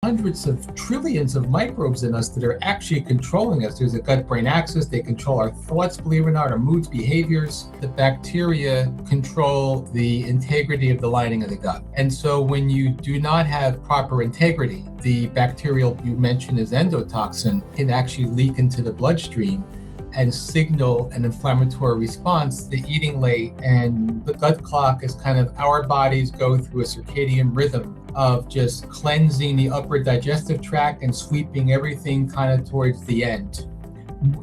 hundreds of trillions of microbes in us that are actually controlling us. There's a gut-brain axis. They control our thoughts, believe it or not, our moods, behaviors. The bacteria control the integrity of the lining of the gut. And so when you do not have proper integrity, the bacterial you mentioned as endotoxin can actually leak into the bloodstream and signal an inflammatory response to eating late. And the gut clock is kind of our bodies go through a circadian rhythm of just cleansing the upper digestive tract and sweeping everything kind of towards the end.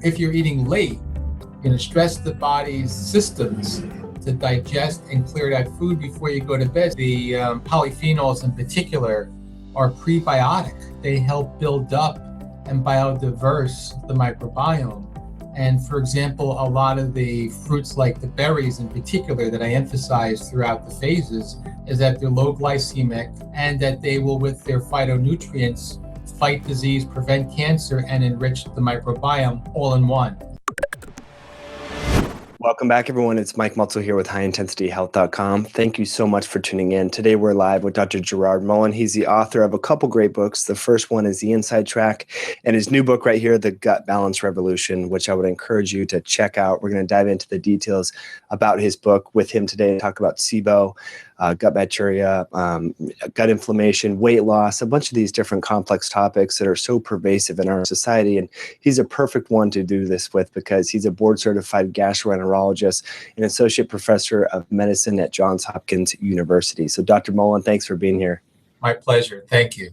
If you're eating late, you're going to stress the body's systems to digest and clear that food before you go to bed. The polyphenols in particular are prebiotic. They help build up and biodiverse the microbiome. And for example, a lot of the fruits like the berries in particular that I emphasize throughout the phases is that they're low glycemic and that they will, with their phytonutrients, fight disease, prevent cancer, and enrich the microbiome all in one. Welcome back, everyone. It's Mike Mutzel here with HighIntensityHealth.com. Thank you so much for tuning in. Today, we're live with Dr. Gerard Mullin. He's the author of a couple great books. The first one is The Inside Track, and his new book right here, The Gut Balance Revolution, which I would encourage you to check out. We're going to dive into the details about his book with him today and talk about SIBO, gut bacteria, gut inflammation, weight loss, a bunch of these different complex topics that are so pervasive in our society. And he's a perfect one to do this with because he's a board-certified gastroenterologist and associate professor of medicine at Johns Hopkins University. So Dr. Mullin, thanks for being here. My pleasure. Thank you.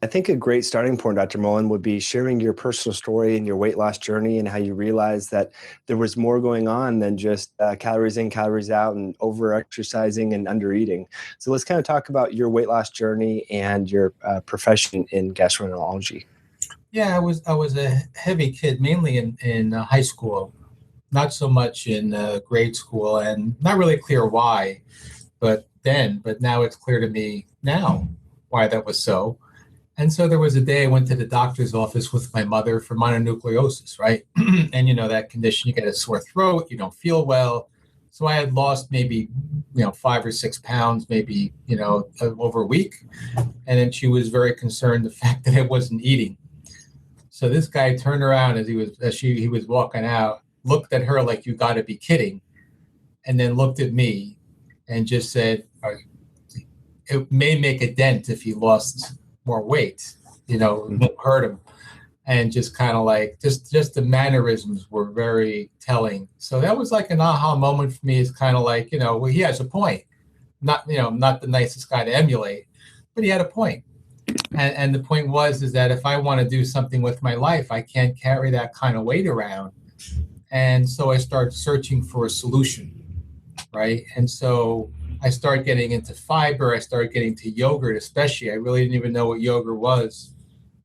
I think a great starting point, Dr. Mullin, would be sharing your personal story and your weight loss journey and how you realized that there was more going on than just calories in, calories out, and over-exercising and under-eating. So let's kind of talk about your weight loss journey and your profession in gastroenterology. Yeah, I was a heavy kid, mainly in high school, not so much in grade school, and not really clear why, but now it's clear to me now why that was so. And so there was a day I went to the doctor's office with my mother for mononucleosis, right? And you know that condition, you get a sore throat, you don't feel well. So I had lost maybe, 5 or 6 pounds, maybe, over a week. And then she was very concerned the fact that I wasn't eating. So this guy turned around as he was walking out, looked at her like, you got to be kidding, and then looked at me and just said, it may make a dent if you lost more weight, it won't hurt him. And just kind of like, just the mannerisms were very telling. So that was like an aha moment for me. Is kind of like, well, he has a point. Not the nicest guy to emulate, but he had a point. And the point is that if I want to do something with my life, I can't carry that kind of weight around. And so I started searching for a solution, right? And so I started getting into fiber. I started getting to yogurt, especially. I really didn't even know what yogurt was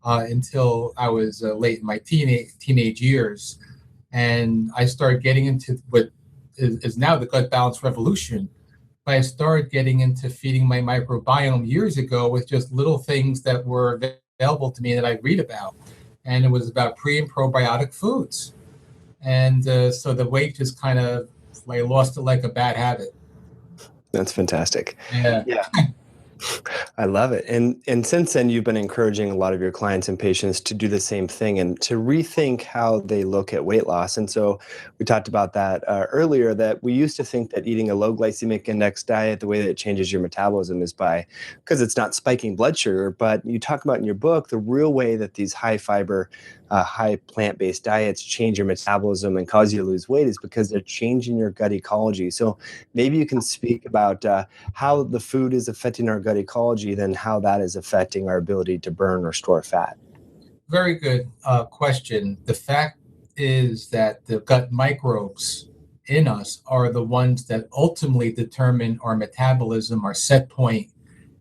until I was late in my teenage years. And I started getting into what is now the gut balance revolution. But I started getting into feeding my microbiome years ago with just little things that were available to me that I'd read about. And it was about pre and probiotic foods. And so the weight just kind of, I lost it like a bad habit. That's fantastic. Yeah. I love it. And since then, you've been encouraging a lot of your clients and patients to do the same thing and to rethink how they look at weight loss. And so we talked about that earlier, that we used to think that eating a low glycemic index diet, the way that it changes your metabolism is because it's not spiking blood sugar. But you talk about in your book, the real way that these high fiber, high plant-based diets change your metabolism and cause you to lose weight is because they're changing your gut ecology. So maybe you can speak about how the food is affecting our gut ecology, then how that is affecting our ability to burn or store fat. Very good question. The fact is that the gut microbes in us are the ones that ultimately determine our metabolism, our set point.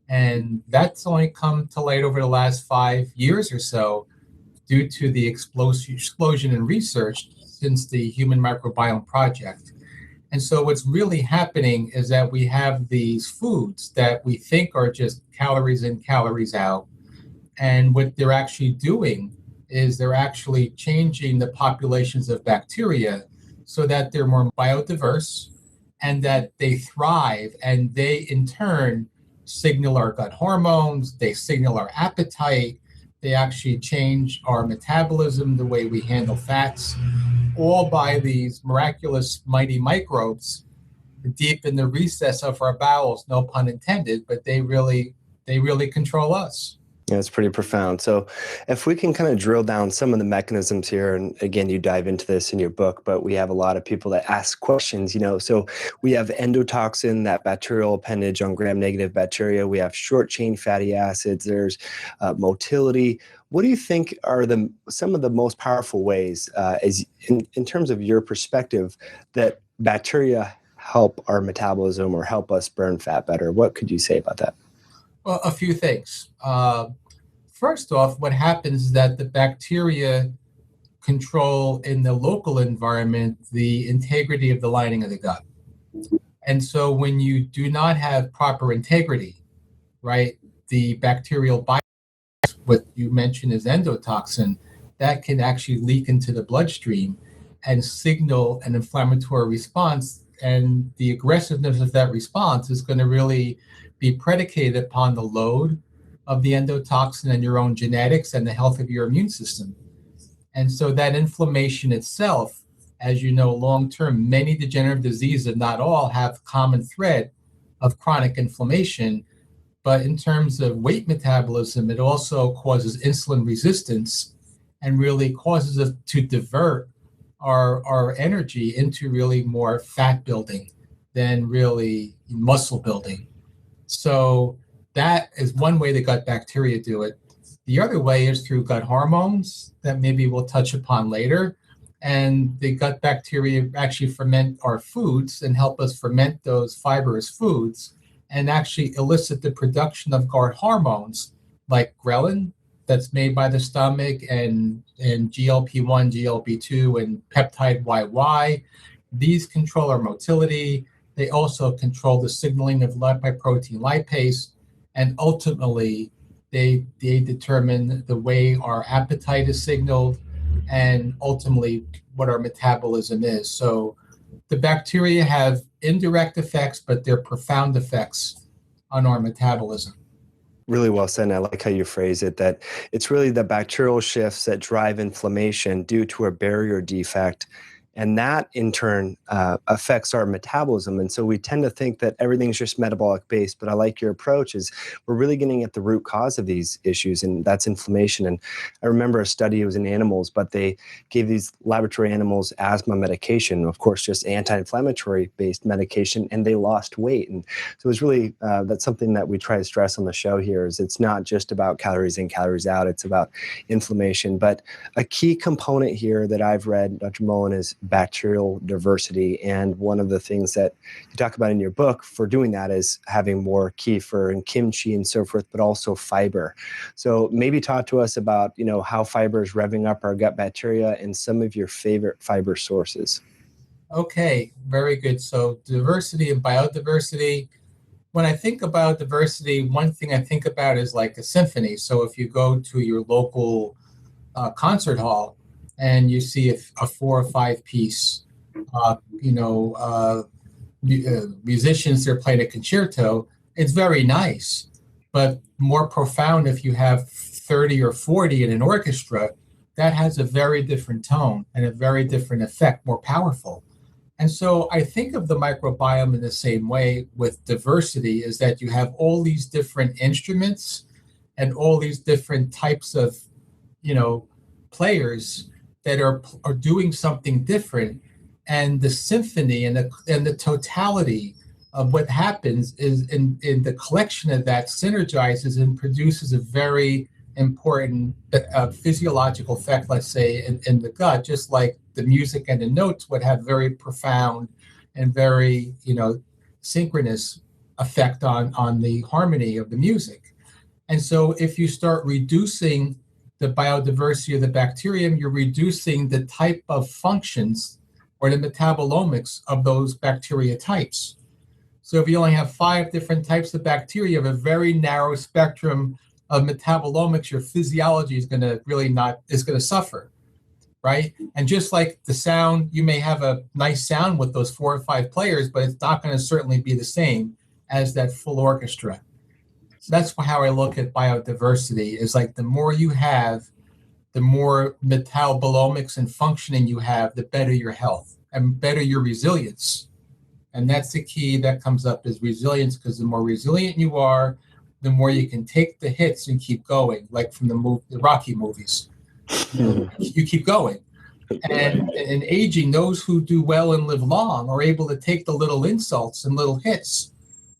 And that's only come to light over the last 5 years or so due to the explosion in research since the Human Microbiome Project. And so what's really happening is that we have these foods that we think are just calories in, calories out. And what they're actually doing is they're actually changing the populations of bacteria so that they're more biodiverse and that they thrive, and they in turn signal our gut hormones, they signal our appetite, they actually change our metabolism, the way we handle fats, all by these miraculous mighty microbes deep in the recess of our bowels, no pun intended, but they really control us. Yeah, it's pretty profound. So if we can kind of drill down some of the mechanisms here, and again, you dive into this in your book, but we have a lot of people that ask questions, so we have endotoxin, that bacterial appendage on gram-negative bacteria. We have short-chain fatty acids. There's motility. What do you think are some of the most powerful ways, as in terms of your perspective, that bacteria help our metabolism or help us burn fat better? What could you say about that? Well, a few things. First off, what happens is that the bacteria control in the local environment the integrity of the lining of the gut. And so when you do not have proper integrity, right, the bacterial bile, what you mentioned is endotoxin, that can actually leak into the bloodstream and signal an inflammatory response. And the aggressiveness of that response is going to really be predicated upon the load of the endotoxin and your own genetics and the health of your immune system. And so that inflammation itself, as you know, long-term, many degenerative diseases, not all, have common thread of chronic inflammation. But in terms of weight metabolism, it also causes insulin resistance and really causes us to divert our energy into really more fat building than really muscle building. So that is one way the gut bacteria do it. The other way is through gut hormones that maybe we'll touch upon later. And the gut bacteria actually ferment our foods and help us ferment those fibrous foods and actually elicit the production of gut hormones like ghrelin that's made by the stomach and GLP-1, GLP-2, and peptide YY. These control our motility. They also control the signaling of lipoprotein lipase, and ultimately they determine the way our appetite is signaled and ultimately what our metabolism is. So the bacteria have indirect effects, but they're profound effects on our metabolism. Really well said. And I like how you phrase it, that it's really the bacterial shifts that drive inflammation due to a barrier defect. And that in turn affects our metabolism. And so we tend to think that everything's just metabolic based, but I like your approach is we're really getting at the root cause of these issues, and that's inflammation. And I remember a study, it was in animals, but they gave these laboratory animals asthma medication, of course, just anti-inflammatory based medication, and they lost weight. And so it was really, that's something that we try to stress on the show here, is it's not just about calories in, calories out, it's about inflammation. But a key component here that I've read, Dr. Mullin, is bacterial diversity. And one of the things that you talk about in your book for doing that is having more kefir and kimchi and so forth, but also fiber. So maybe talk to us about, how fiber is revving up our gut bacteria and some of your favorite fiber sources. Okay, very good. So diversity and biodiversity. When I think about diversity, one thing I think about is like a symphony. So if you go to your local concert hall, and you see a 4 or 5 piece, musicians, they're playing a concerto, it's very nice, but more profound if you have 30 or 40 in an orchestra, that has a very different tone and a very different effect, more powerful. And so I think of the microbiome in the same way with diversity, is that you have all these different instruments and all these different types of, players that are doing something different, and the symphony and the totality of what happens is in the collection of that synergizes and produces a very important physiological effect, let's say, in the gut, just like the music and the notes would have very profound and very, synchronous effect on the harmony of the music. And so if you start reducing the biodiversity of the bacterium, you're reducing the type of functions or the metabolomics of those bacteria types. So if you only have 5 different types of bacteria, you have a very narrow spectrum of metabolomics. Your physiology is going to suffer, right? And just like the sound, you may have a nice sound with those 4 or 5 players, but it's not going to certainly be the same as that full orchestra. So that's how I look at biodiversity, is like the more you have, the more metabolomics and functioning you have, the better your health and better your resilience. And that's the key that comes up, is resilience, because the more resilient you are, the more you can take the hits and keep going, like from the Rocky movies. You keep going. And in aging, those who do well and live long are able to take the little insults and little hits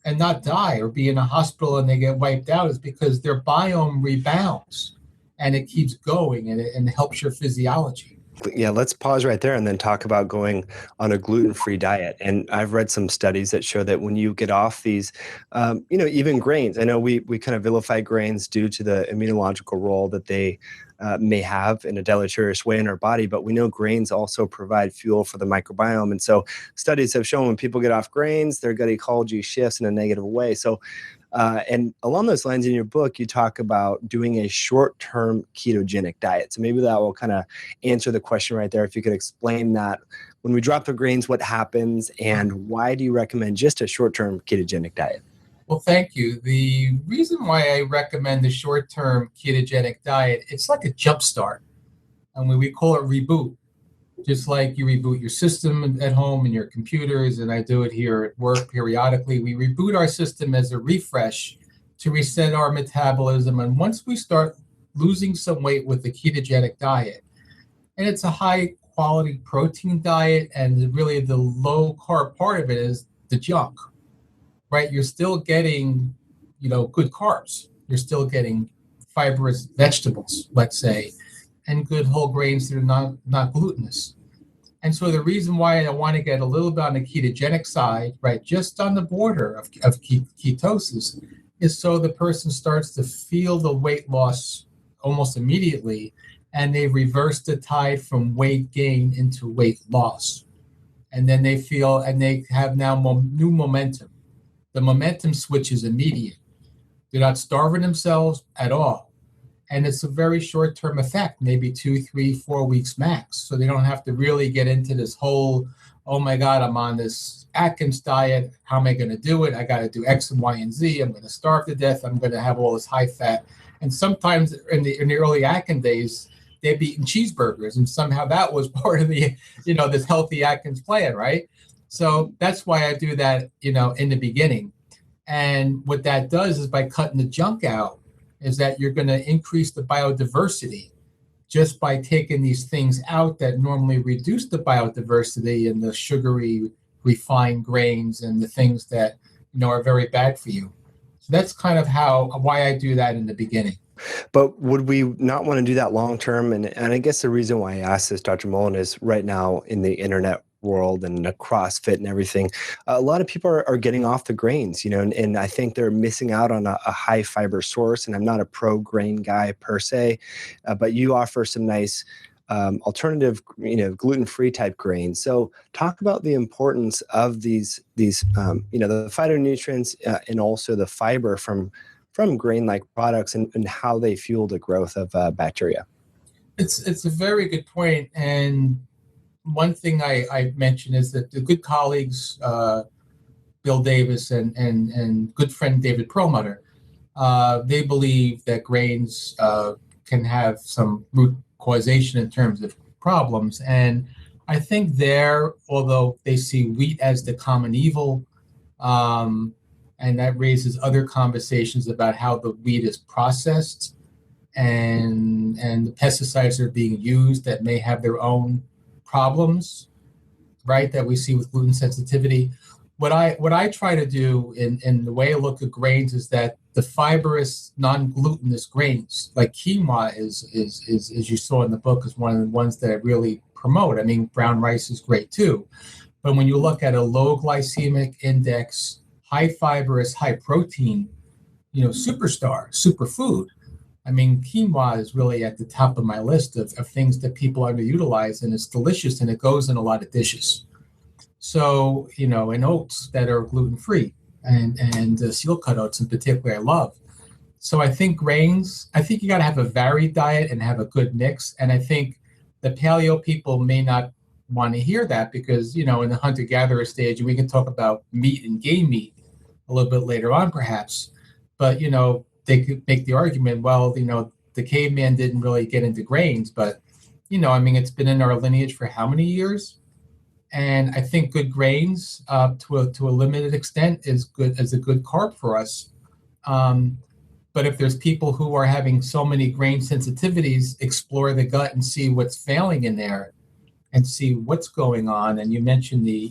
and not die or be in a hospital and they get wiped out, is because their biome rebounds and it keeps going, and it helps your physiology. Yeah, let's pause right there and then talk about going on a gluten-free diet. And I've read some studies that show that when you get off these, even grains, I know we kind of vilify grains due to the immunological role that they may have in a deleterious way in our body, but we know grains also provide fuel for the microbiome. And so studies have shown when people get off grains, their gut ecology shifts in a negative way. So and along those lines, in your book, you talk about doing a short-term ketogenic diet. So maybe that will kind of answer the question right there. If you could explain that, when we drop the grains, what happens, and why do you recommend just a short-term ketogenic diet? Well, thank you. The reason why I recommend the short-term ketogenic diet, it's like a jump start. And we call it reboot. Just like you reboot your system at home and your computers, and I do it here at work periodically, we reboot our system as a refresh to reset our metabolism. And once we start losing some weight with the ketogenic diet, and it's a high quality protein diet, and really the low carb part of it is the junk, right? You're still getting, good carbs. You're still getting fibrous vegetables, let's say, and good whole grains that are not glutinous. And so the reason why I want to get a little bit on the ketogenic side, right, just on the border of ketosis, is so the person starts to feel the weight loss almost immediately, and they reverse the tide from weight gain into weight loss. And then they feel, and they have now new momentum. The momentum switch is immediate. They're not starving themselves at all. And it's a very short-term effect, maybe 2, 3, 4 weeks max. So they don't have to really get into this whole, oh my God, I'm on this Atkins diet. How am I going to do it? I got to do X and Y and Z. I'm going to starve to death. I'm going to have all this high fat. And sometimes in the early Atkins days, they'd be eating cheeseburgers, and somehow that was part of the, this healthy Atkins plan, right? So that's why I do that, in the beginning. And what that does is, by cutting the junk out, is that you're going to increase the biodiversity just by taking these things out that normally reduce the biodiversity, and the sugary refined grains and the things that are very bad for you. So that's kind of why I do that in the beginning. But would we not want to do that long term? And I guess the reason why I asked this, Dr. Mullin, is right now in the internet world and the CrossFit and everything, a lot of people are getting off the grains, and I think they're missing out on a high fiber source. And I'm not a pro grain guy per se, but you offer some nice alternative, gluten-free type grains. So talk about the importance of these the phytonutrients and also the fiber from grain-like products, and how they fuel the growth of bacteria. It's a very good point. And one thing I mentioned is that the good colleagues, Bill Davis and good friend David Perlmutter, they believe that grains can have some root causation in terms of problems. And I think although they see wheat as the common evil, and that raises other conversations about how the wheat is processed and the pesticides that are being used that may have their own problems, right, that we see with gluten sensitivity. What I try to do in the way I look at grains is that the fibrous, non-glutinous grains, like quinoa is as you saw in the book, is one of the ones that I really promote. I mean, brown rice is great too. But when you look at a low glycemic index, high fibrous, high protein, superfood, I mean, quinoa is really at the top of my list of things that people underutilize, and it's delicious, and it goes in a lot of dishes. So, and oats that are gluten-free, and seal cut oats in particular, I love. So I think grains, you got to have a varied diet and have a good mix. And I think the paleo people may not want to hear that because, in the hunter-gatherer stage, and we can talk about meat and game meat a little bit later on perhaps, But, they could make the argument, well, the caveman didn't really get into grains, but, it's been in our lineage for how many years? And I think good grains, to a limited extent, is good as a good carb for us. But if there's people who are having so many grain sensitivities, explore the gut and see what's failing in there, and see what's going on. And you mentioned the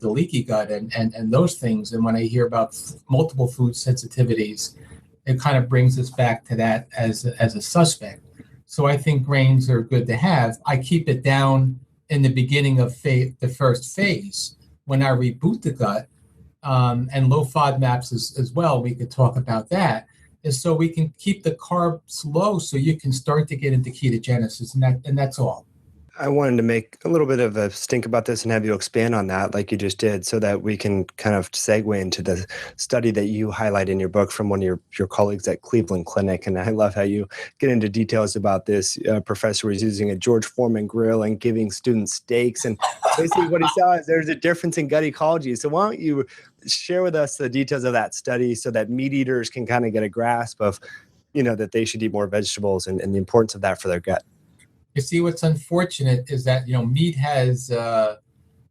leaky gut and those things. And when I hear about multiple food sensitivities, it kind of brings us back to that as a suspect. So I think grains are good to have. I keep it down in the beginning of the first phase when I reboot the gut, and low FODMAPs as well. We could talk about that, is so we can keep the carbs low so you can start to get into ketogenesis, and that's all. I wanted to make a little bit of a stink about this and have you expand on that like you just did, so that we can kind of segue into the study that you highlight in your book from one of your colleagues at Cleveland Clinic. And I love how you get into details about this. Professor was using a George Foreman grill and giving students steaks. And basically what he saw is there's a difference in gut ecology. So why don't you share with us the details of that study so that meat eaters can kind of get a grasp of, that they should eat more vegetables and the importance of that for their gut. You see, what's unfortunate is that, meat has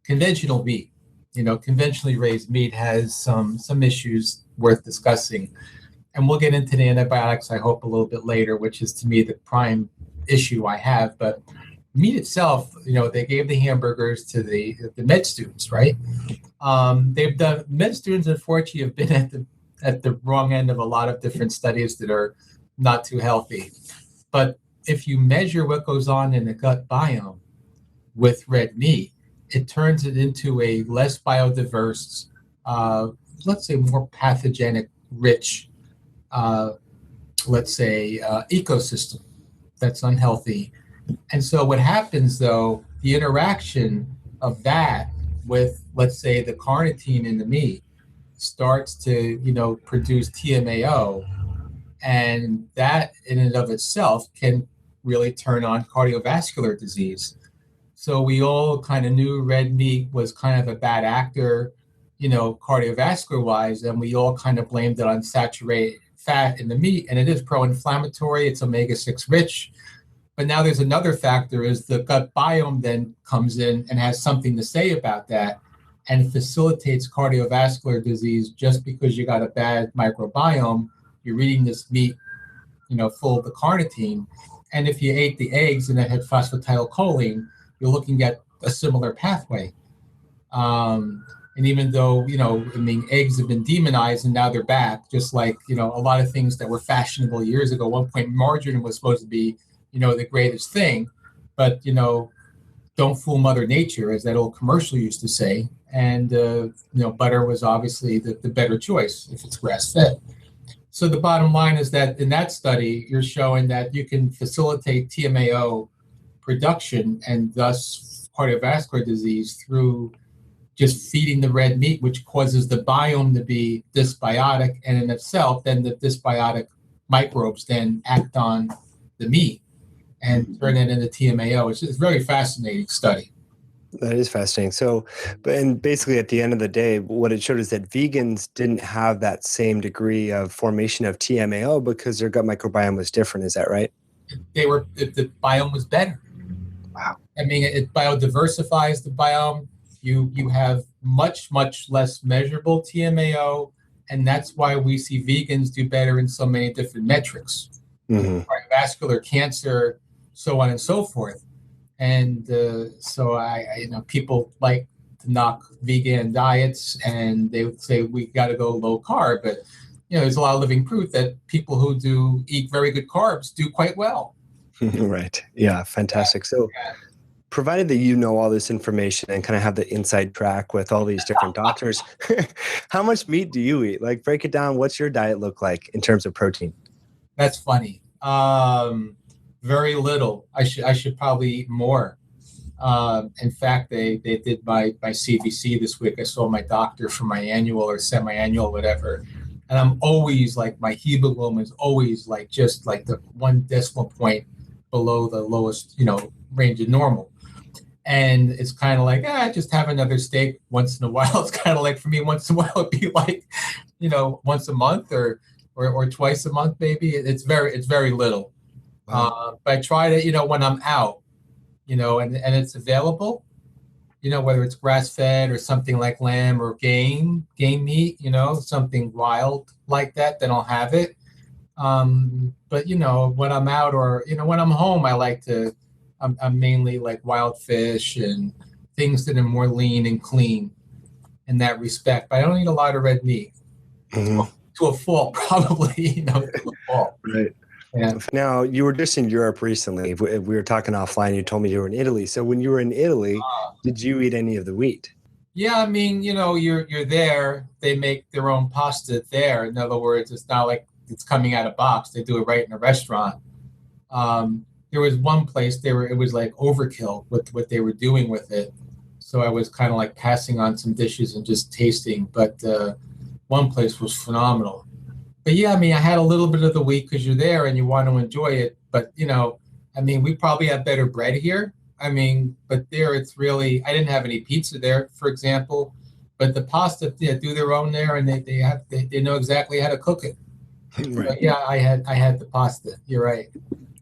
conventional meat, conventionally raised meat has some issues worth discussing. And we'll get into the antibiotics, I hope, a little bit later, which is to me the prime issue I have. But meat itself, they gave the hamburgers to the med students, right? Med students, unfortunately, have been at the wrong end of a lot of different studies that are not too healthy. But if you measure what goes on in the gut biome with red meat, it turns it into a less biodiverse, let's say more pathogenic, rich, ecosystem that's unhealthy. And so what happens, though, the interaction of that with, let's say, the carnitine in the meat starts to, produce TMAO. And that in and of itself can really turn on cardiovascular disease. So we all kind of knew red meat was kind of a bad actor, cardiovascular wise, and we all kind of blamed it on saturated fat in the meat. And it is pro-inflammatory, it's omega-6 rich. But now there's another factor, is the gut biome then comes in and has something to say about that and facilitates cardiovascular disease just because you got a bad microbiome. You're eating this meat, full of the carnitine. And if you ate the eggs and it had phosphatidylcholine, you're looking at a similar pathway. And even though, eggs have been demonized and now they're back, just like, a lot of things that were fashionable years ago. At one point, margarine was supposed to be, the greatest thing. But, don't fool Mother Nature, as that old commercial used to say. And, butter was obviously the better choice if it's grass-fed. So the bottom line is that in that study, you're showing that you can facilitate TMAO production and thus cardiovascular disease through just feeding the red meat, which causes the biome to be dysbiotic. And in itself, then the dysbiotic microbes then act on the meat and turn it into TMAO. It's a very fascinating study. That is fascinating. So, and basically at the end of the day, what it showed is that vegans didn't have that same degree of formation of TMAO because their gut microbiome was different. Is that right? The biome was better. Wow. It biodiversifies the biome. You have much, much less measurable TMAO. And that's why we see vegans do better in so many different metrics. Mm-hmm. Cardiovascular, cancer, so on and so forth. And so I people like to knock vegan diets, and they would say we got to go low carb. But there's a lot of living proof that people who do eat very good carbs do quite well. Right. Yeah. Fantastic. So, provided that you know all this information and kind of have the inside track with all these different doctors, how much meat do you eat? Like, break it down. What's your diet look like in terms of protein? That's funny. Very little. I should probably eat more. In fact, they did my CBC this week. I saw my doctor for my annual or semi-annual, whatever. And I'm always like, my hemoglobin is always like just like the 1 decimal point below the lowest, range of normal. And it's kind of like, just have another steak once in a while. It's kind of like, for me, once in a while, it'd be like, once a month or or twice a month, maybe. It's very little. Wow. But I try to, when I'm out, and it's available, whether it's grass fed or something like lamb or game meat, something wild like that, then I'll have it. But when I'm out or, when I'm home, I'm mainly like wild fish and things that are more lean and clean in that respect. But I don't eat a lot of red meat to a fault, probably, to a fault. Right. Yeah. Now, you were just in Europe recently. We were talking offline. You told me you were in Italy. So when you were in Italy, did you eat any of the wheat? Yeah, I mean, you're there. They make their own pasta there. In other words, it's not like it's coming out of box. They do it right in a restaurant. There was one place it was like overkill with what they were doing with it. So I was kind of like passing on some dishes and just tasting. But one place was phenomenal. But yeah, I mean, I had a little bit of the wheat because you're there and you want to enjoy it. But, I mean, we probably have better bread here. I mean, but there it's really, I didn't have any pizza there, for example. But the pasta, do their own there, and they know exactly how to cook it. Right. But yeah, I had the pasta. You're right.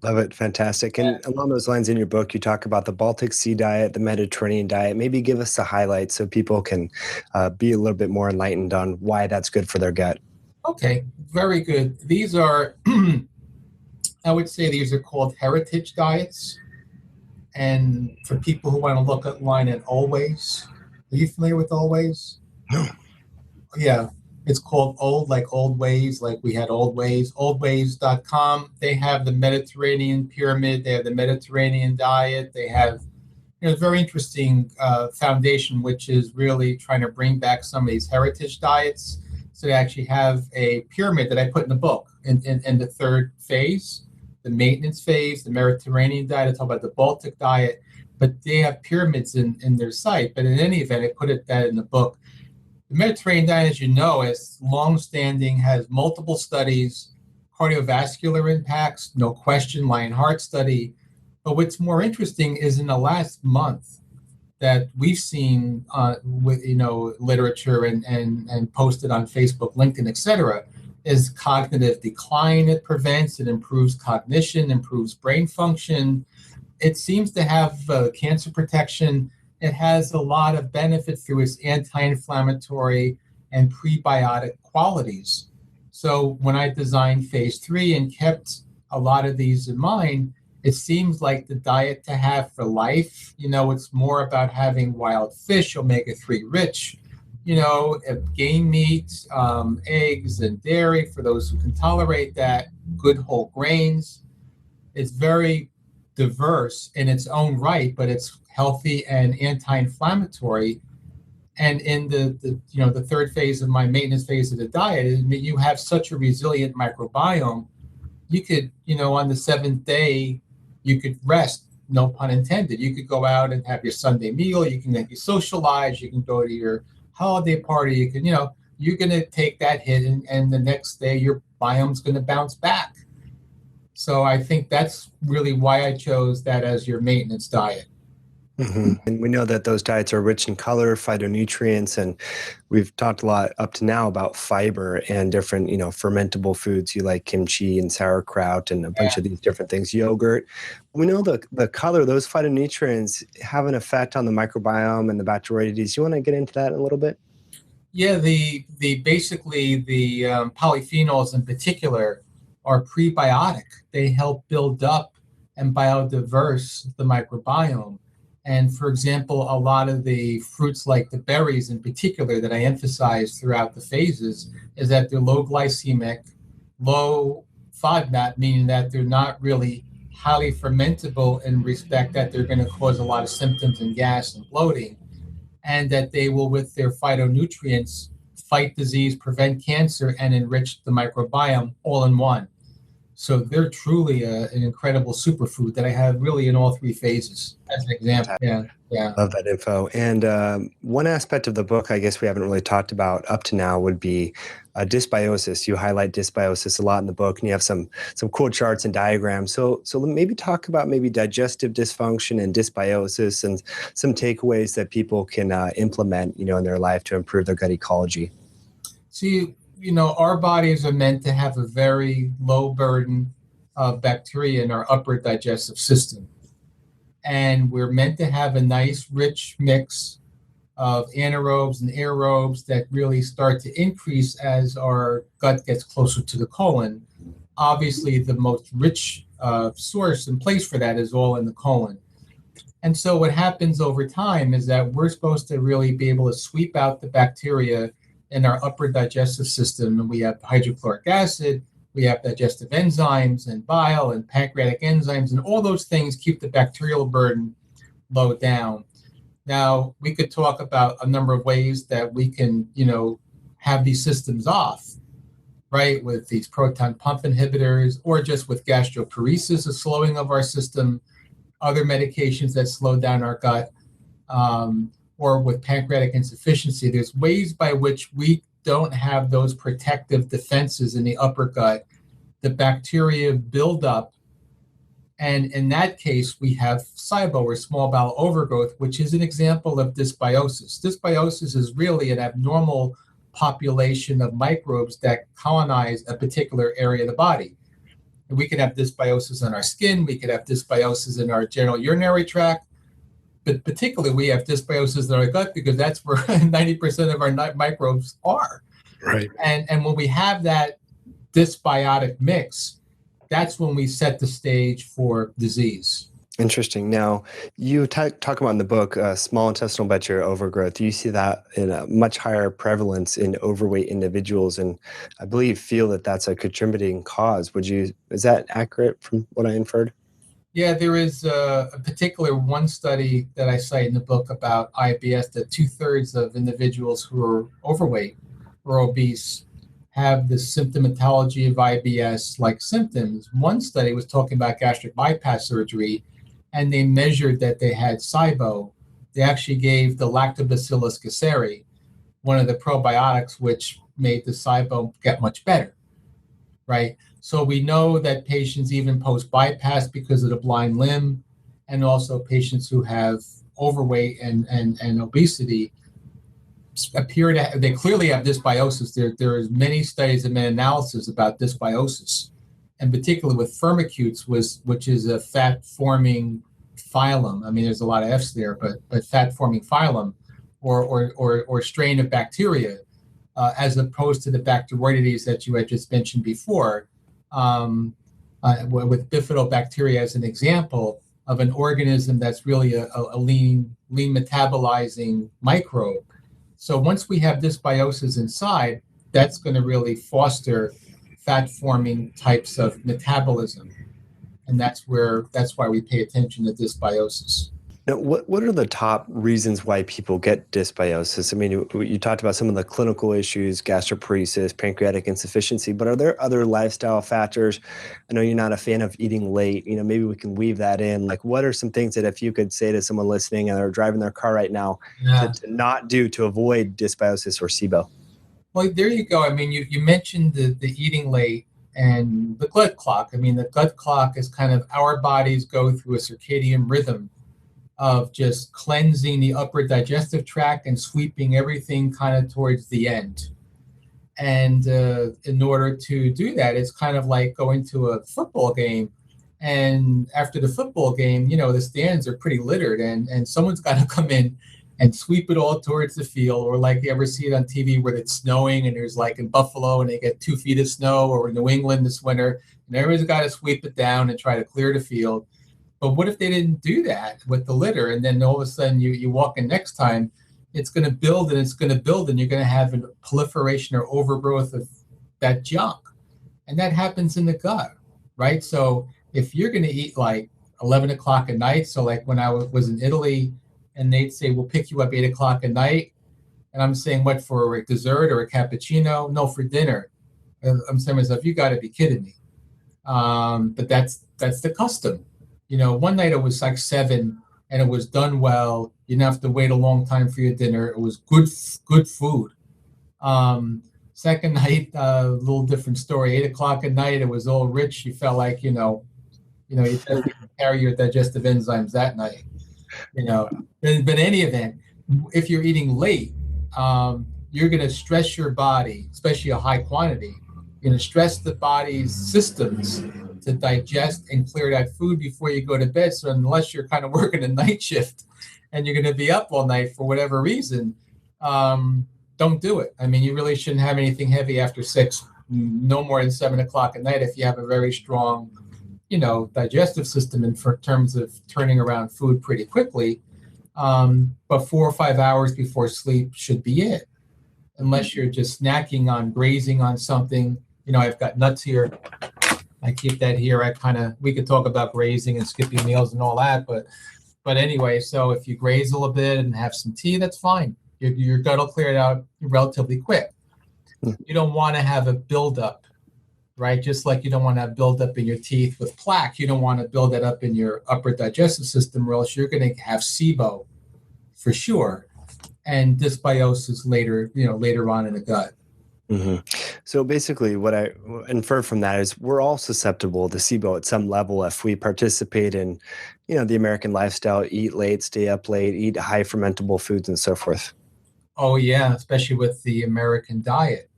Love it. Fantastic. And along those lines in your book, you talk about the Baltic Sea diet, the Mediterranean diet. Maybe give us the highlights so people can be a little bit more enlightened on why that's good for their gut. Okay, very good. These are, I would say these are called heritage diets. And for people who want to look at line at Always, are you familiar with Always? No. Yeah, it's called Old Ways, like we had Old Ways, oldways.com. They have the Mediterranean pyramid. They have the Mediterranean diet. They have, a very interesting foundation, which is really trying to bring back some of these heritage diets. So they actually have a pyramid that I put in the book in the third phase, the maintenance phase, the Mediterranean diet. I talk about the Baltic diet, but they have pyramids in their site. But in any event, I put that in the book. The Mediterranean diet, as you know, is long-standing, has multiple studies, cardiovascular impacts, no question, Lion Heart study. But what's more interesting is in the last month, that we've seen with literature and posted on Facebook, LinkedIn, etc., is cognitive decline. It prevents, it improves cognition, improves brain function. It seems to have cancer protection. It has a lot of benefit through its anti-inflammatory and prebiotic qualities. So when I designed phase 3 and kept a lot of these in mind, it seems like the diet to have for life. It's more about having wild fish, omega-3 rich, game meat, eggs and dairy for those who can tolerate that, good whole grains. It's very diverse in its own right, but it's healthy and anti-inflammatory. And in the third phase of my maintenance phase of the diet, you have such a resilient microbiome. You could, on the 7th day, you could rest, no pun intended. You could go out and have your Sunday meal. You can socialize. You can go to your holiday party. You can, you're going to take that hit, and the next day your biome's going to bounce back. So I think that's really why I chose that as your maintenance diet. Mm-hmm. And we know that those diets are rich in color, phytonutrients, and we've talked a lot up to now about fiber and different, fermentable foods. You like kimchi and sauerkraut and a bunch of these different things, yogurt. We know the color, those phytonutrients have an effect on the microbiome and the Bacteroides. You want to get into that a little bit? Yeah, the polyphenols in particular are prebiotic. They help build up and biodiverse the microbiome. And for example, a lot of the fruits like the berries in particular that I emphasize throughout the phases is that they're low glycemic, low FODMAP, meaning that they're not really highly fermentable in respect that they're going to cause a lot of symptoms and gas and bloating, and that they will, with their phytonutrients, fight disease, prevent cancer, and enrich the microbiome all in one. So they're truly an incredible superfood that I have really in all 3 phases, as an example. Yeah. Love that info. And one aspect of the book I guess we haven't really talked about up to now would be dysbiosis. You highlight dysbiosis a lot in the book, and you have some cool charts and diagrams. So maybe talk about maybe digestive dysfunction and dysbiosis and some takeaways that people can implement, in their life to improve their gut ecology. See, our bodies are meant to have a very low burden of bacteria in our upper digestive system. And we're meant to have a nice, rich mix of anaerobes and aerobes that really start to increase as our gut gets closer to the colon. Obviously, the most rich source and place for that is all in the colon. And so what happens over time is that we're supposed to really be able to sweep out the bacteria in our upper digestive system. And we have hydrochloric acid, we have digestive enzymes and bile and pancreatic enzymes, and all those things keep the bacterial burden low down. Now, we could talk about a number of ways that we can, have these systems off, right? With these proton pump inhibitors, or just with gastroparesis, a slowing of our system, other medications that slow down our gut, or with pancreatic insufficiency. There's ways by which we don't have those protective defenses in the upper gut. The bacteria build up, and in that case, we have SIBO, or small bowel overgrowth, which is an example of dysbiosis. Dysbiosis is really an abnormal population of microbes that colonize a particular area of the body. We could have dysbiosis on our skin. We could have dysbiosis in our general urinary tract. But particularly, we have dysbiosis in our gut because that's where 90% of our microbes are. Right. And when we have that dysbiotic mix, that's when we set the stage for disease. Interesting. Now, you talk about in the book small intestinal bacterial overgrowth. You see that in a much higher prevalence in overweight individuals, and I believe feel that that's a contributing cause. Is that accurate from what I inferred? Yeah, there is a particular one study that I cite in the book about IBS that 2/3 of individuals who are overweight or obese have the symptomatology of IBS like symptoms. One study was talking about gastric bypass surgery, and they measured that they had SIBO. They actually gave the Lactobacillus gasseri, one of the probiotics, which made the SIBO get much better, right? So we know that patients even post-bypass because of the blind limb, and also patients who have overweight and obesity they clearly have dysbiosis. There is many studies and meta-analysis about dysbiosis, and particularly with firmicutes, which is a fat-forming phylum. I mean, there's a lot of F's there, but fat-forming phylum or strain of bacteria, as opposed to the Bacteroidetes that you had just mentioned before, with bifidobacteria as an example of an organism that's really a lean metabolizing microbe. So once we have dysbiosis inside, that's going to really foster fat-forming types of metabolism, and that's why we pay attention to dysbiosis. Now, what are the top reasons why people get dysbiosis? I mean, you talked about some of the clinical issues, gastroparesis, pancreatic insufficiency, but are there other lifestyle factors? I know you're not a fan of eating late. Maybe we can weave that in. Like, what are some things that if you could say to someone listening and they're driving their car right now to not do to avoid dysbiosis or SIBO? Well, there you go. I mean, you mentioned the eating late and the gut clock. I mean, the gut clock is kind of our bodies go through a circadian rhythm of just cleansing the upper digestive tract and sweeping everything kind of towards the end. And in order to do that, it's kind of like going to a football game. And after the football game, the stands are pretty littered, and someone's got to come in and sweep it all towards the field. Or like you ever see it on TV where it's snowing and there's like in Buffalo and they get 2 feet of snow, or in New England this winter, and everybody's got to sweep it down and try to clear the field. But what if they didn't do that with the litter, and then all of a sudden you walk in next time, it's going to build and it's going to build, and you're going to have a proliferation or overgrowth of that junk. And that happens in the gut, right? So if you're going to eat like 11 o'clock at night, so like when I was in Italy, and they'd say, we'll pick you up 8 o'clock at night. And I'm saying, what, for a dessert or a cappuccino? No, for dinner. And I'm saying to myself, you got to be kidding me. But that's the custom. One night it was like 7 and it was done well. You didn't have to wait a long time for your dinner. It was good food. Second night, a little different story. 8 o'clock at night, it was all rich. You felt like, you definitely carry your digestive enzymes that night. But in any event, if you're eating late, you're going to stress your body, especially a high quantity. You're going to stress the body's systems to digest and clear that food before you go to bed. So unless you're kind of working a night shift and you're going to be up all night for whatever reason, don't do it. I mean, you really shouldn't have anything heavy after 6, no more than 7 o'clock at night if you have a very strong, digestive system in terms of turning around food pretty quickly. But 4 or 5 hours before sleep should be it, unless you're just snacking on, grazing on something. I've got nuts here. I keep that here. We could talk about grazing and skipping meals and all that, but anyway, so if you graze a little bit and have some tea, that's fine. Your gut will clear it out relatively quick. You don't want to have a buildup, right? Just like you don't want to have buildup in your teeth with plaque. You don't want to build that up in your upper digestive system, or else you're going to have SIBO for sure, and dysbiosis later on in the gut. Mm-hmm. So basically what I infer from that is we're all susceptible to SIBO at some level if we participate in, the American lifestyle, eat late, stay up late, eat high fermentable foods and so forth. Oh yeah, especially with the American diet,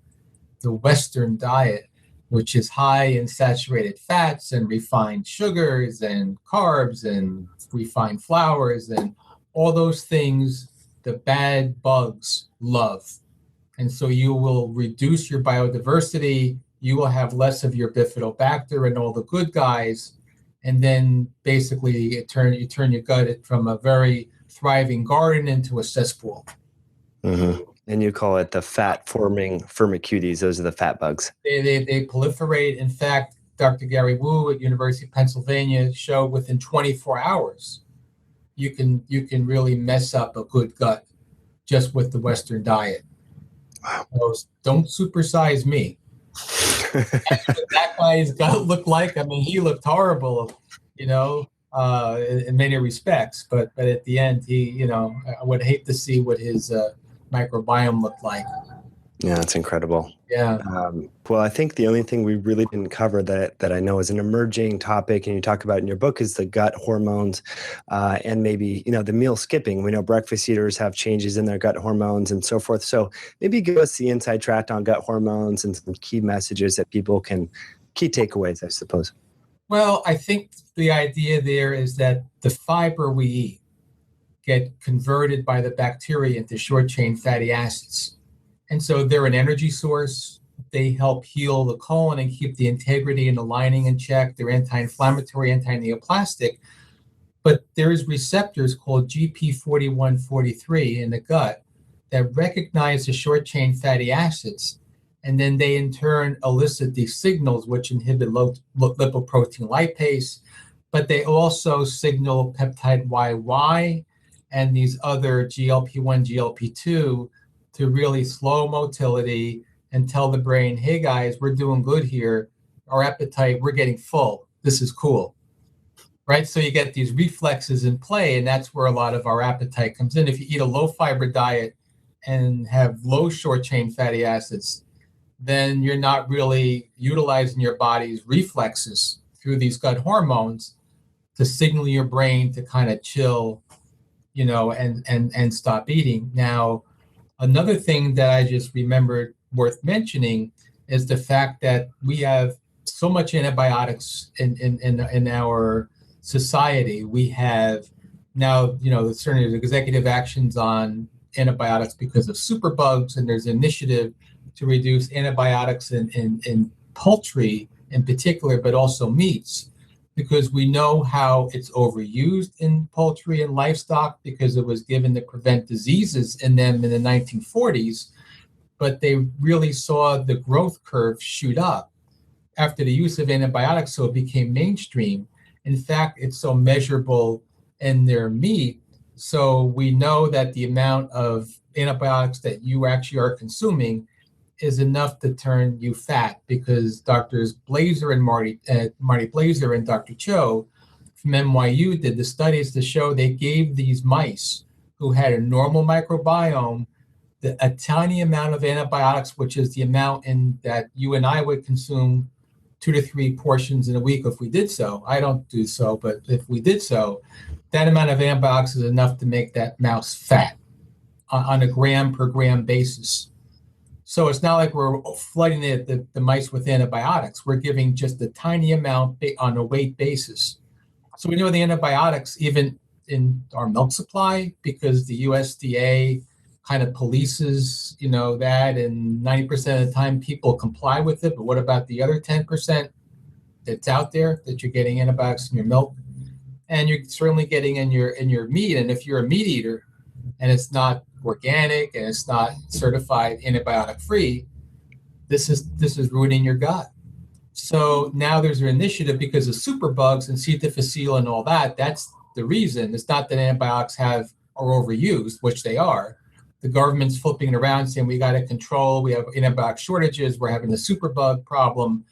the Western diet, which is high in saturated fats and refined sugars and carbs and refined flours and all those things the bad bugs love. And so you will reduce your biodiversity, you will have less of your bifidobacter and all the good guys, and then basically you turn your gut from a very thriving garden into a cesspool. Mm-hmm. And you call it the fat-forming firmicutes. Those are the fat bugs. They proliferate. In fact, Dr. Gerry Wu at University of Pennsylvania showed within 24 hours, you can really mess up a good gut just with the Western diet. Wow. So don't supersize me. That's what that guy's gut looked like. I mean, he looked horrible, in many respects. But at the end, I would hate to see what his microbiome looked like. Yeah, that's incredible. Yeah. Well, I think the only thing we really didn't cover that I know is an emerging topic, and you talk about in your book, is the gut hormones, and maybe the meal skipping. We know breakfast eaters have changes in their gut hormones and so forth. So maybe give us the inside track on gut hormones and some key messages that people key takeaways, I suppose. Well, I think the idea there is that the fiber we eat get converted by the bacteria into short-chain fatty acids. And so they're an energy source. They help heal the colon and keep the integrity and the lining in check. They're anti-inflammatory, anti-neoplastic. But there's receptors called GP41-43 in the gut that recognize the short-chain fatty acids. And then they in turn elicit these signals which inhibit lipoprotein lipase. But they also signal peptide YY and these other GLP-1, GLP-2 to really slow motility and tell the brain, hey guys, we're doing good here. Our appetite, we're getting full. This is cool, right? So you get these reflexes in play, and that's where a lot of our appetite comes in. If you eat a low fiber diet and have low short chain fatty acids, then you're not really utilizing your body's reflexes through these gut hormones to signal your brain to kind of chill, and stop eating. Now, another thing that I just remembered worth mentioning is the fact that we have so much antibiotics in our society. We have now, certainly there's executive actions on antibiotics because of superbugs, and there's an initiative to reduce antibiotics in poultry in particular, but also meats, because we know how it's overused in poultry and livestock because it was given to prevent diseases in them in the 1940s. But they really saw the growth curve shoot up after the use of antibiotics, so it became mainstream. In fact, it's so measurable in their meat. So we know that the amount of antibiotics that you actually are consuming is enough to turn you fat, because Drs. Blazer and Marty Blazer and Dr. Cho from NYU did the studies to show they gave these mice who had a normal microbiome a tiny amount of antibiotics, which is the amount that you and I would consume 2 to 3 portions in a week if we did so. I don't do so, but if we did so, that amount of antibiotics is enough to make that mouse fat on a gram per gram basis. So it's not like we're flooding the mice with antibiotics. We're giving just a tiny amount on a weight basis. So we know the antibiotics, even in our milk supply, because the USDA kind of polices, that, and 90% of the time people comply with it. But what about the other 10% that's out there that you're getting antibiotics in your milk? And you're certainly getting in your meat. And if you're a meat eater and it's not organic and it's not certified antibiotic free, this is ruining your gut. So now there's an initiative because of superbugs and C. difficile and all that. That's the reason. It's not that antibiotics are overused, which they are. The government's flipping it around saying we got to control. We have antibiotic shortages. We're having a superbug problem.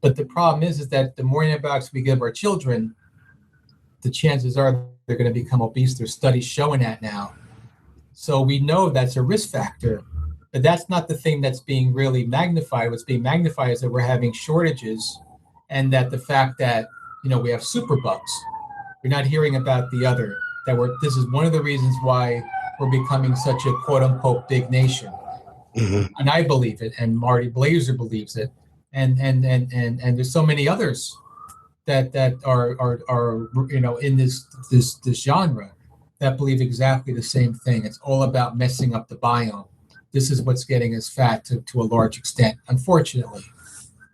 But the problem is that the more antibiotics we give our children, the chances are they're going to become obese. There's studies showing that now. So we know that's a risk factor, but that's not the thing that's being really magnified. What's being magnified is that we're having shortages, and that the fact that, we have superbugs. We're not hearing about the other, this is one of the reasons why we're becoming such a quote unquote big nation. Mm-hmm. And I believe it, and Marty Blazer believes it. And there's so many others that are in this genre that believe exactly the same thing. It's all about messing up the biome. This is what's getting us fat to a large extent, unfortunately.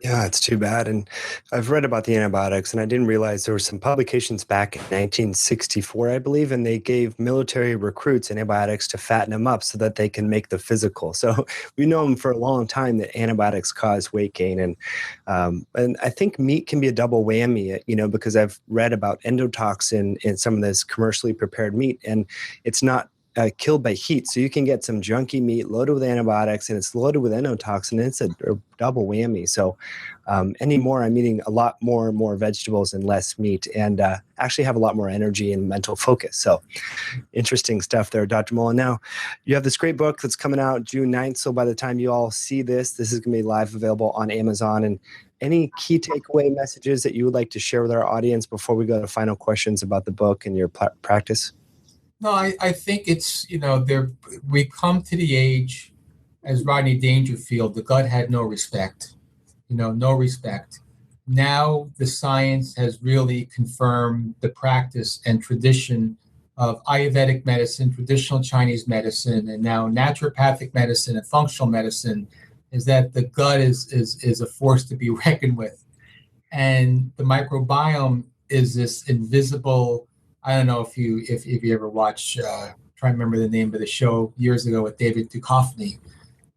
Yeah, it's too bad. And I've read about the antibiotics, and I didn't realize there were some publications back in 1964, I believe, and they gave military recruits antibiotics to fatten them up so that they can make the physical. So we know for a long time that antibiotics cause weight gain. And I think meat can be a double whammy, because I've read about endotoxin in some of this commercially prepared meat, and it's not killed by heat. So you can get some junky meat loaded with antibiotics, and it's loaded with endotoxin, and it's a double whammy. So anymore, I'm eating a lot more vegetables and less meat, and actually have a lot more energy and mental focus. So interesting stuff there, Dr. Mullin. Now, you have this great book that's coming out June 9th. So by the time you all see this is going to be live available on Amazon. And any key takeaway messages that you would like to share with our audience before we go to final questions about the book and your practice? No, I think it's, we come to the age, as Rodney Dangerfield, the gut had no respect, no respect. Now the science has really confirmed the practice and tradition of Ayurvedic medicine, traditional Chinese medicine, and now naturopathic medicine and functional medicine, is that the gut is a force to be reckoned with. And the microbiome is this invisible, I don't know if you ever watched, try to remember the name of the show years ago with David Duchovny.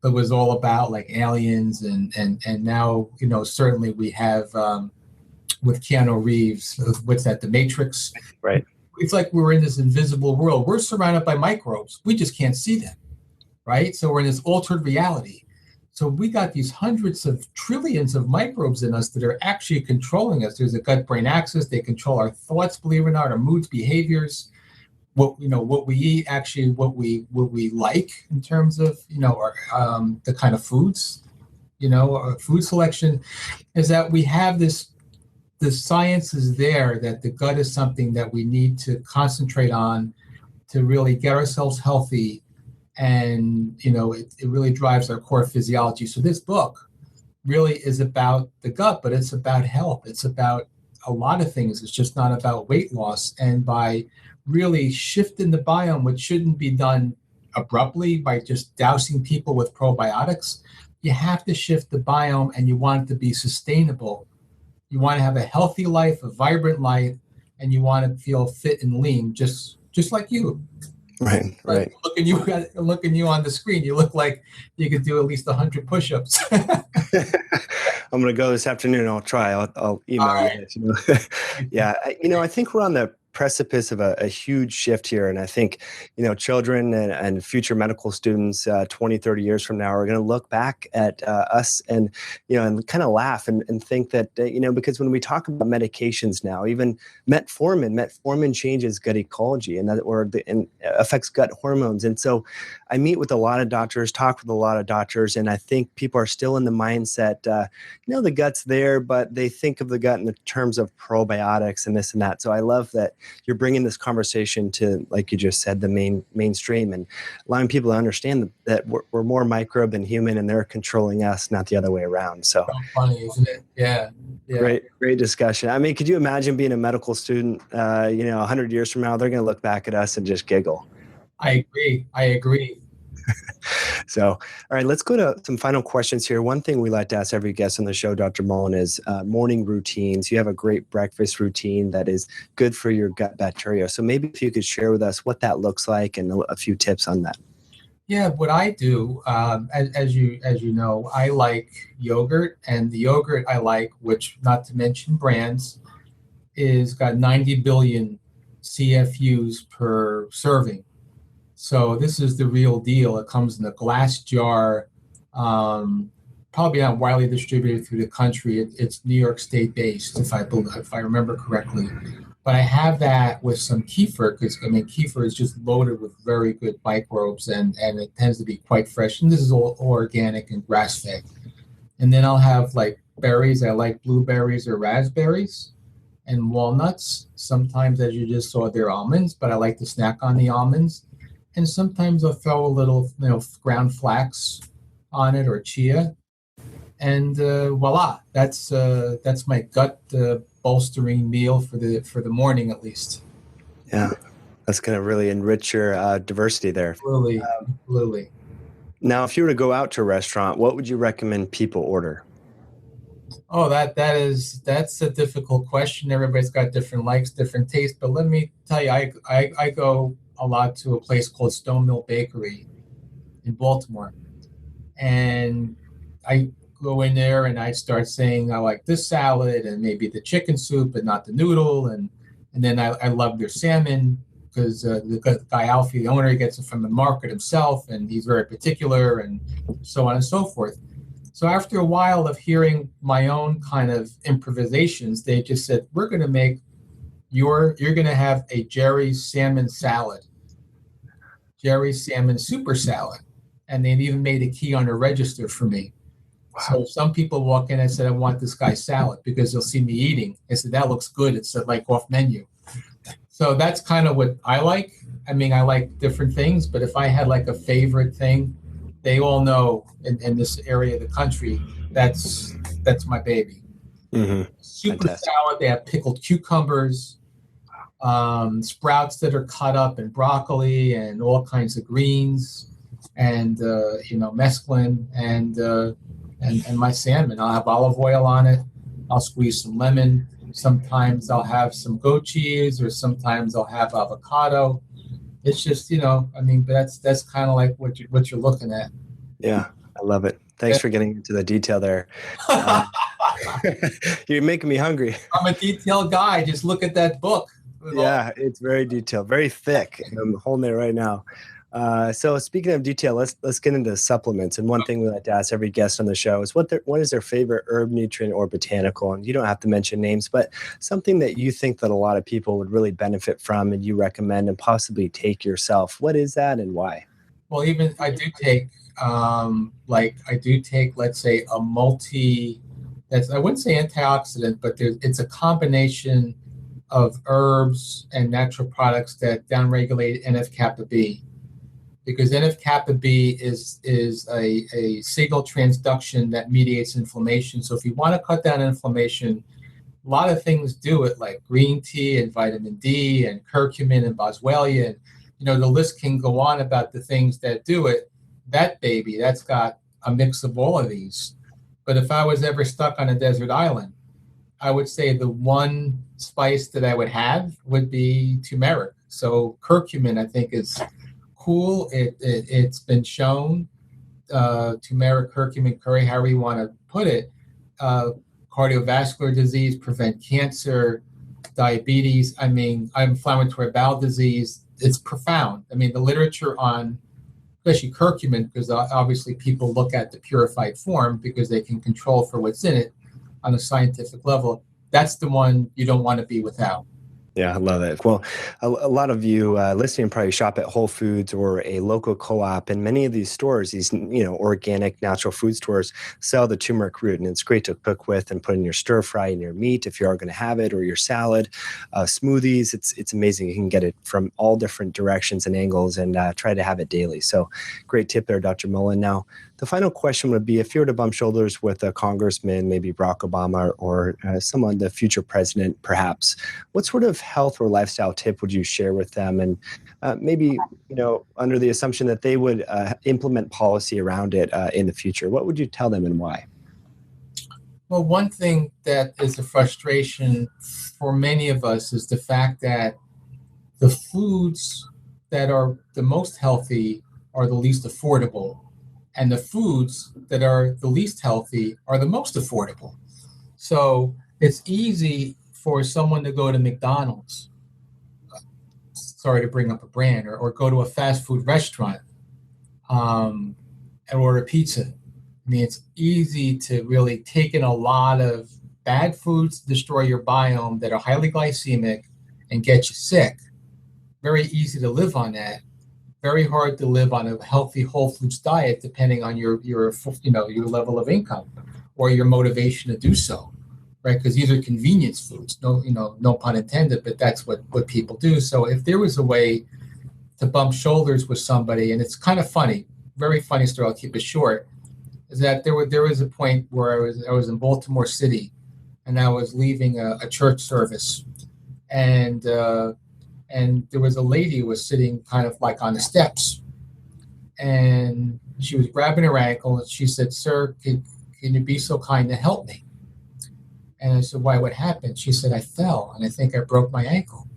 It was all about like aliens, and now, certainly we have with Keanu Reeves, what's that, The Matrix? Right. It's like we're in this invisible world. We're surrounded by microbes. We just can't see them, right? So we're in this altered reality. So we got these hundreds of trillions of microbes in us that are actually controlling us. There's a gut-brain axis. They control our thoughts, believe it or not, our moods, behaviors, what we eat, actually what we like in terms of, our, the kind of foods, our food selection, is that we have the science is there that the gut is something that we need to concentrate on to really get ourselves healthy. And, it really drives our core physiology. So this book really is about the gut, but it's about health. It's about a lot of things. It's just not about weight loss. And by really shifting the biome, which shouldn't be done abruptly by just dousing people with probiotics, you have to shift the biome, and you want it to be sustainable. You want to have a healthy life, a vibrant life, and you want to feel fit and lean, just like you. Right. Looking you on the screen, you look like you could do at least 100 push-ups. I'm going to go this afternoon. I'll try. I'll email you. Yeah. I think we're on the precipice of a huge shift here. And I think, children and future medical students 20, 30 years from now are going to look back at us and, and kind of laugh and think that, because when we talk about medications now, even metformin changes gut ecology, and and affects gut hormones. And so I meet with a lot of doctors, talk with a lot of doctors, and I think people are still in the mindset, the gut's there, but they think of the gut in the terms of probiotics and this and that. So I love that you're bringing this conversation to, like you just said, the mainstream, and allowing people to understand that we're more microbe than human, and they're controlling us, not the other way around. So funny, isn't it? Yeah. Great discussion. I mean, could you imagine being a medical student, 100 years from now, they're going to look back at us and just giggle. I agree. So, all right, let's go to some final questions here. One thing we like to ask every guest on the show, Dr. Mullin, is morning routines. You have a great breakfast routine that is good for your gut bacteria. So maybe if you could share with us what that looks like and a few tips on that. Yeah, what I do, as you know, I like yogurt, and the yogurt I like, which, not to mention brands, is got 90 billion CFUs per serving. So this is the real deal. It comes in a glass jar, probably not widely distributed through the country. It's New York State based, if I remember correctly. But I have that with some kefir, because kefir is just loaded with very good microbes, and it tends to be quite fresh. And this is all organic and grass fed. And then I'll have like berries. I like blueberries or raspberries, and walnuts. Sometimes, as you just saw, they're almonds, but I like to snack on the almonds. And sometimes I'll throw a little, ground flax on it, or chia, and voila, that's my gut bolstering meal for the morning, at least. Yeah, that's going to really enrich your diversity there. Absolutely. Now, if you were to go out to a restaurant, what would you recommend people order? Oh, that's a difficult question. Everybody's got different likes, different tastes. But let me tell you, I go a lot to a place called Stone Mill Bakery in Baltimore, and I go in there and I start saying I like this salad and maybe the chicken soup, but not the noodle, and then I love their salmon, because the guy Alfie, the owner, gets it from the market himself, and he's very particular, and so on and so forth. So after a while of hearing my own kind of improvisations, they just said, we're going to make you're going to have a Gerry salmon salad, Gerry salmon super salad. And they've even made a key on a register for me. Wow. So some people walk in and said, I want this guy's salad, because they'll see me eating. I said, that looks good. It's like off menu. So that's kind of what I like. I like different things, but if I had like a favorite thing, they all know in this area of the country, that's my baby. Mm-hmm. Super Fantastic. salad. They have pickled cucumbers, sprouts that are cut up, and broccoli, and all kinds of greens, and mesclun, and my salmon. I'll have olive oil on it. I'll squeeze some lemon. Sometimes I'll have some goat cheese, or sometimes I'll have avocado. It's just, but that's kind of like what you're looking at. Yeah, I love it. Thanks for getting into the detail there. You're making me hungry. I'm a detailed guy. Just look at that book. Yeah, it's very detailed, very thick. I'm holding it right now. So speaking of detail, let's get into supplements. And one thing we like to ask every guest on the show is what is their favorite herb, nutrient, or botanical? And you don't have to mention names, but something that you think that a lot of people would really benefit from, and you recommend and possibly take yourself. What is that and why? Well, even I do take let's say a I wouldn't say antioxidant, but it's a combination of herbs and natural products that downregulate NF-kappa B. Because NF-kappa B is a signal transduction that mediates inflammation. So if you want to cut down inflammation, a lot of things do it, like green tea and vitamin D and curcumin and boswellia. And, the list can go on about the things that do it. That baby, that's got a mix of all of these. But if I was ever stuck on a desert island, I would say the one spice that I would have would be turmeric. So curcumin, I think, is cool. It's been shown, turmeric, curcumin, curry, however you want to put it, cardiovascular disease, prevent cancer, diabetes, inflammatory bowel disease. It's profound. The literature on, especially curcumin, because obviously people look at the purified form because they can control for what's in it on a scientific level. That's the one you don't want to be without. Yeah, I love it. Well, a lot of you listening probably shop at Whole Foods or a local co-op, and many of these stores, these organic natural food stores, sell the turmeric root, and it's great to cook with and put in your stir fry in your meat if you are going to have it, or your salad, smoothies. It's amazing. You can get it from all different directions and angles, and try to have it daily. So, great tip there, Dr. Mullin. Now, the final question would be, if you were to bump shoulders with a congressman, maybe Barack Obama, or someone, the future president, perhaps, what sort of health or lifestyle tip would you share with them? And maybe, under the assumption that they would implement policy around it in the future, what would you tell them and why? Well, one thing that is a frustration for many of us is the fact that the foods that are the most healthy are the least affordable, and the foods that are the least healthy are the most affordable. So it's easy for someone to go to McDonald's, sorry to bring up a brand, or go to a fast food restaurant and order pizza. I mean, it's easy to really take in a lot of bad foods, destroy your biome, that are highly glycemic and get you sick. Very easy to live on that. Very hard to live on a healthy whole foods diet, depending on your level of income or your motivation to do so, right? Because these are convenience foods. No pun intended, but that's what people do. So if there was a way to bump shoulders with somebody, and it's kind of funny, very funny story, I'll keep it short, is that there was a point where I was in Baltimore City, and I was leaving a church service, and there was a lady who was sitting kind of like on the steps, and she was grabbing her ankle, and she said, "Sir, can you be so kind to help me?" And I said, "Why, what happened?" She said, "I fell, and I think I broke my ankle."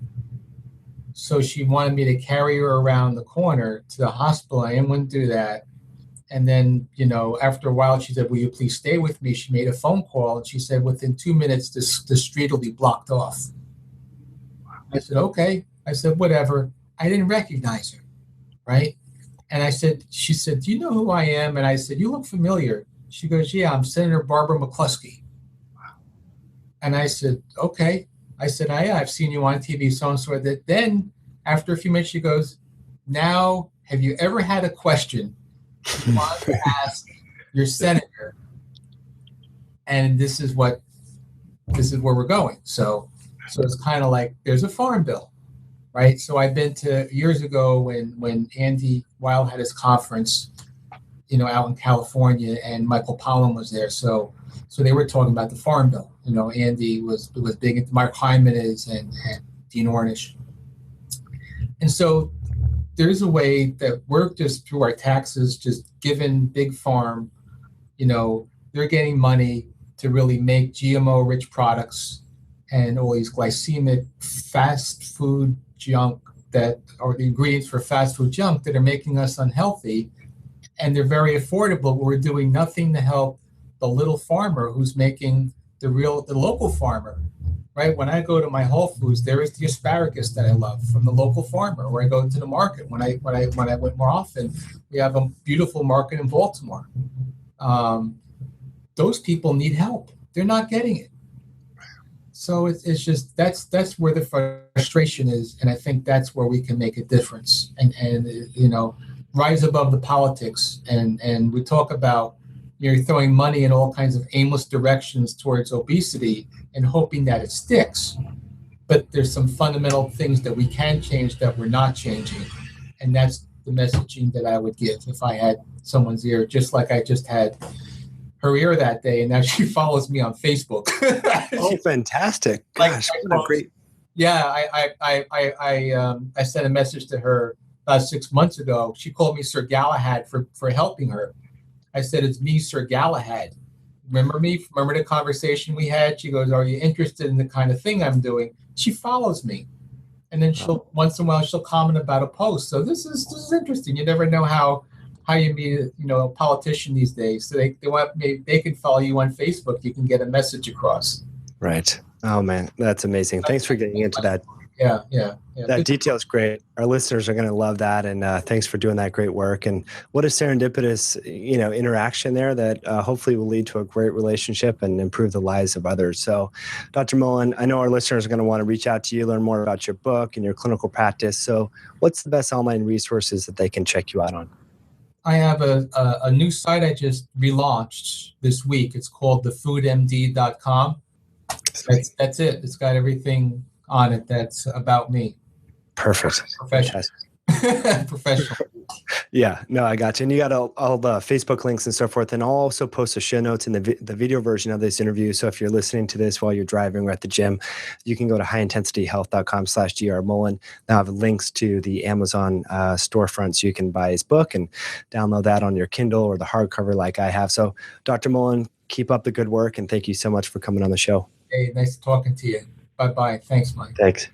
So she wanted me to carry her around the corner to the hospital. I wouldn't do that. And then, after a while, she said, "Will you please stay with me?" She made a phone call, and she said, "Within 2 minutes, the street will be blocked off." I said, "Okay." I said, "Whatever." I didn't recognize her, right? And she said, "Do you know who I am?" And I said, "You look familiar." She goes, "Yeah, I'm Senator Barbara McCluskey." And I said, "Okay." I said, "Yeah, I've seen you on TV, so-and-so." Then, after a few minutes, she goes, "Now, have you ever had a question you want to ask your senator?" And this is where we're going. So it's kind of like there's a farm bill, right? So I've been to years ago when Andy Weil had his conference, out in California, and Michael Pollan was there. So they were talking about the farm bill. Andy was big into Mark Hyman and Dean Ornish. And so there's a way that we're just through our taxes, just giving Big Farm, they're getting money to really make GMO-rich products and all these glycemic fast food junk that are the ingredients for fast food junk that are making us unhealthy. And they're very affordable, but we're doing nothing to help the little farmer who's making the local farmer, right? When I go to my Whole Foods, there is the asparagus that I love from the local farmer. Or I go to the market when I went more often. We have a beautiful market in Baltimore. Those people need help. They're not getting it. So it's just that's where the frustration is, and I think that's where we can make a difference and rise above the politics. And we talk about throwing money in all kinds of aimless directions towards obesity and hoping that it sticks. But there's some fundamental things that we can change that we're not changing. And that's the messaging that I would give if I had someone's ear, just like I just had her ear that day. And now she follows me on Facebook. Oh, fantastic. Gosh, what great. Yeah, I sent a message to her about 6 months ago. She called me Sir Galahad for helping her. I said, "It's me, Sir Galahad. Remember me? Remember the conversation we had?" She goes, "Are you interested in the kind of thing I'm doing?" She follows me. And then once in a while, she'll comment about a post. So this is interesting. You never know how you meet a politician these days. So they can follow you on Facebook. You can get a message across. Right. Oh man, that's amazing. Thanks for getting into that. Yeah. That detail is great. Our listeners are going to love that. And thanks for doing that great work. And what a serendipitous, interaction there that hopefully will lead to a great relationship and improve the lives of others. So, Dr. Mullin, I know our listeners are going to want to reach out to you, learn more about your book and your clinical practice. So what's the best online resources that they can check you out on? I have a new site I just relaunched this week. It's called thefoodmd.com. That's it. It's got everything on it that's about me. Perfect. Professional. Professional. Yeah, no, I got you. And you got all the Facebook links and so forth. And I'll also post the show notes in the video version of this interview. So if you're listening to this while you're driving or at the gym, you can go to highintensityhealth.com/Gerard Mullin. Now I have links to the Amazon storefront so you can buy his book and download that on your Kindle or the hardcover like I have. So Dr. Mullin, keep up the good work. And thank you so much for coming on the show. Hey, nice talking to you. Bye-bye. Thanks, Mike. Thanks.